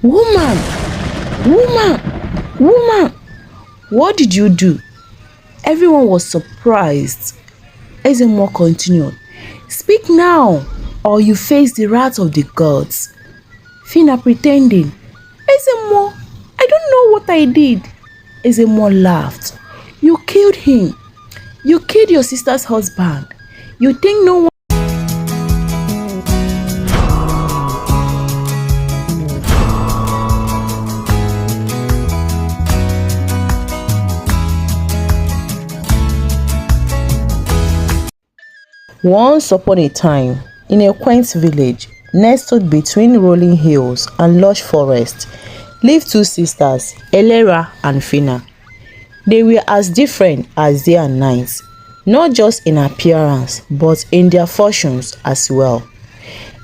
Woman! Woman! Woman! What did you do? Everyone was surprised. Ezemo continued. Speak now, or you face the wrath of the gods. Phyna pretending. Ezemo, I don't know what I did. Ezemo laughed. You killed him. You killed your sister's husband. You think no one... Once upon a time, in a quaint village, nestled between rolling hills and lush forests, lived two sisters, Elera and Phyna. They were as different as day and night, not just in appearance, but in their fortunes as well.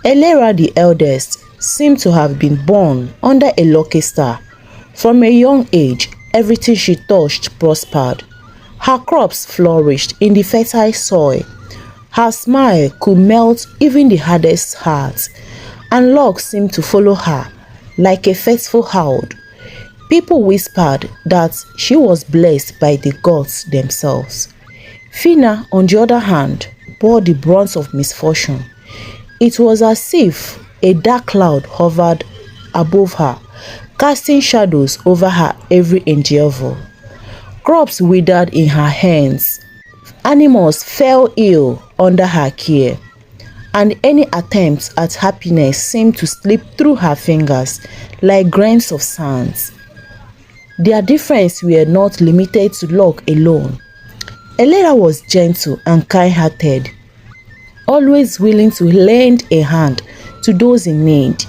Elera, the eldest, seemed to have been born under a lucky star. From a young age, everything she touched prospered. Her crops flourished in the fertile soil. Her smile could melt even the hardest heart, and luck seemed to follow her like a faithful hound. People whispered that she was blessed by the gods themselves. Phyna, on the other hand, bore the brunt of misfortune. It was as if a dark cloud hovered above her, casting shadows over her every endeavor. Crops withered in her hands. Animals fell ill under her care, and any attempts at happiness seemed to slip through her fingers like grains of sand. Their differences were not limited to luck alone. Elera was gentle and kind-hearted, always willing to lend a hand to those in need.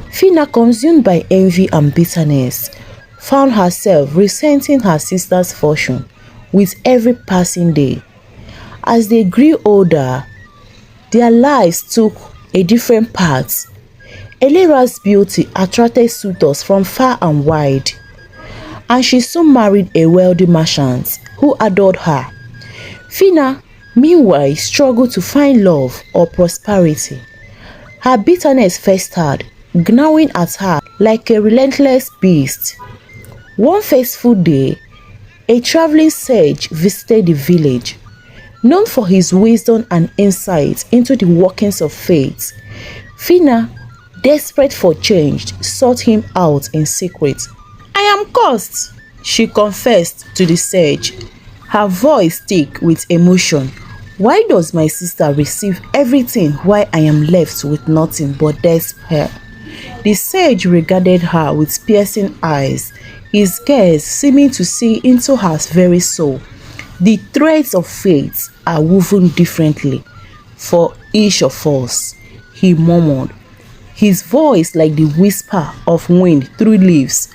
Phyna, consumed by envy and bitterness, found herself resenting her sister's fortune with every passing day. As they grew older, their lives took a different path. Elera's beauty attracted suitors from far and wide, and she soon married a wealthy merchant who adored her. Phyna, meanwhile, struggled to find love or prosperity. Her bitterness festered, gnawing at her like a relentless beast. One fateful day, a traveling sage visited the village. Known for his wisdom and insight into the workings of fate, Phyna, desperate for change, sought him out in secret. I am cursed, she confessed to the sage, her voice thick with emotion. Why does my sister receive everything while I am left with nothing but despair? The sage regarded her with piercing eyes, his gaze seeming to see into her very soul. The threads of fate are woven differently for each of us, he murmured, his voice like the whisper of wind through leaves.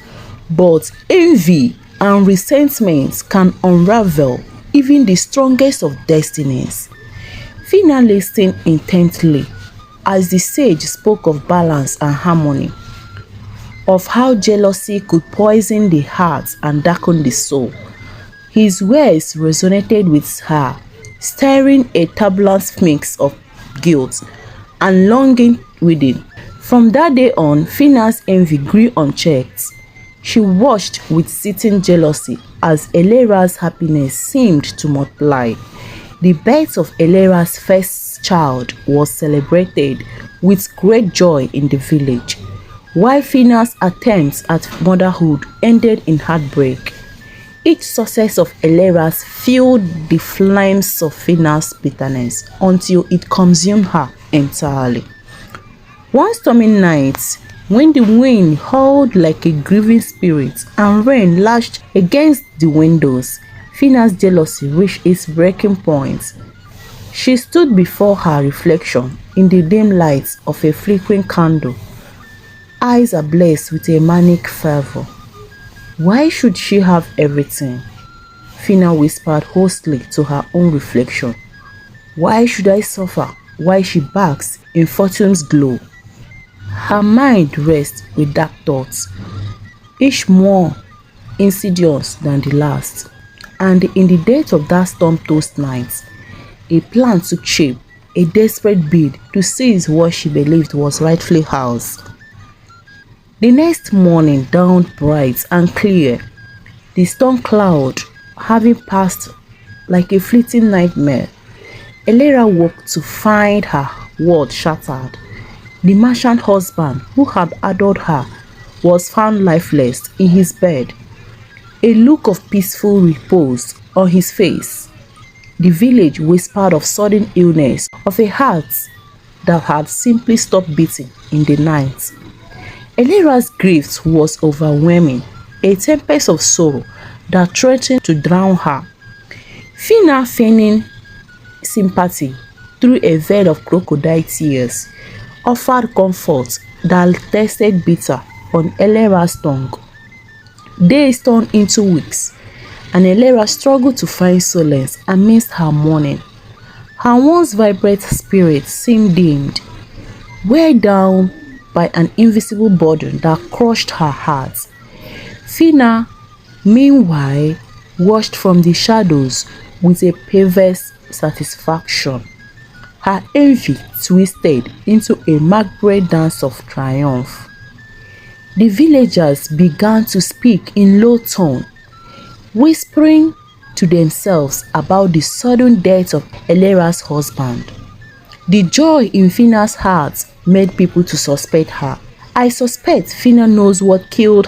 But envy and resentment can unravel even the strongest of destinies. Phyna listened intently as the sage spoke of balance and harmony, of how jealousy could poison the heart and darken the soul. His words resonated with her, stirring a turbulent mix of guilt and longing within. From that day on, Phyna's envy grew unchecked. She watched with sitting jealousy as Elera's happiness seemed to multiply. The birth of Elera's first child was celebrated with great joy in the village, while Phyna's attempts at motherhood ended in heartbreak. Each success of Elera's fueled the flames of Phyna's bitterness until it consumed her entirely. One stormy night, when the wind howled like a grieving spirit and rain lashed against the windows, Phyna's jealousy reached its breaking point. She stood before her reflection in the dim light of a flickering candle, eyes ablaze with a manic fervor. Why should she have everything? Phyna whispered hoarsely to her own reflection. Why should I suffer while she basks in fortune's glow? Her mind rests with dark thoughts, each more insidious than the last. And in the depth of that storm-tossed night, a plan took shape, a desperate bid to seize what she believed was rightfully hers. The next morning dawned bright and clear, the storm cloud having passed like a fleeting nightmare. Elera woke to find her world shattered. The merchant husband who had adored her was found lifeless in his bed, a look of peaceful repose on his face. The village whispered of sudden illness, of a heart that had simply stopped beating in the night. Elera's grief was overwhelming, a tempest of sorrow that threatened to drown her. Fina, feigning sympathy through a veil of crocodile tears, offered comfort that tasted bitter on Elera's tongue. Days turned into weeks, and Elera struggled to find solace amidst her mourning. Her once vibrant spirit seemed dimmed, weighed down by an invisible burden that crushed her heart. Fina, meanwhile, watched from the shadows with a perverse satisfaction. Her envy twisted into a macabre dance of triumph. The villagers began to speak in low tone, whispering to themselves about the sudden death of Elera's husband. The joy in Fina's heart made people to suspect her. "I suspect Fina knows what killed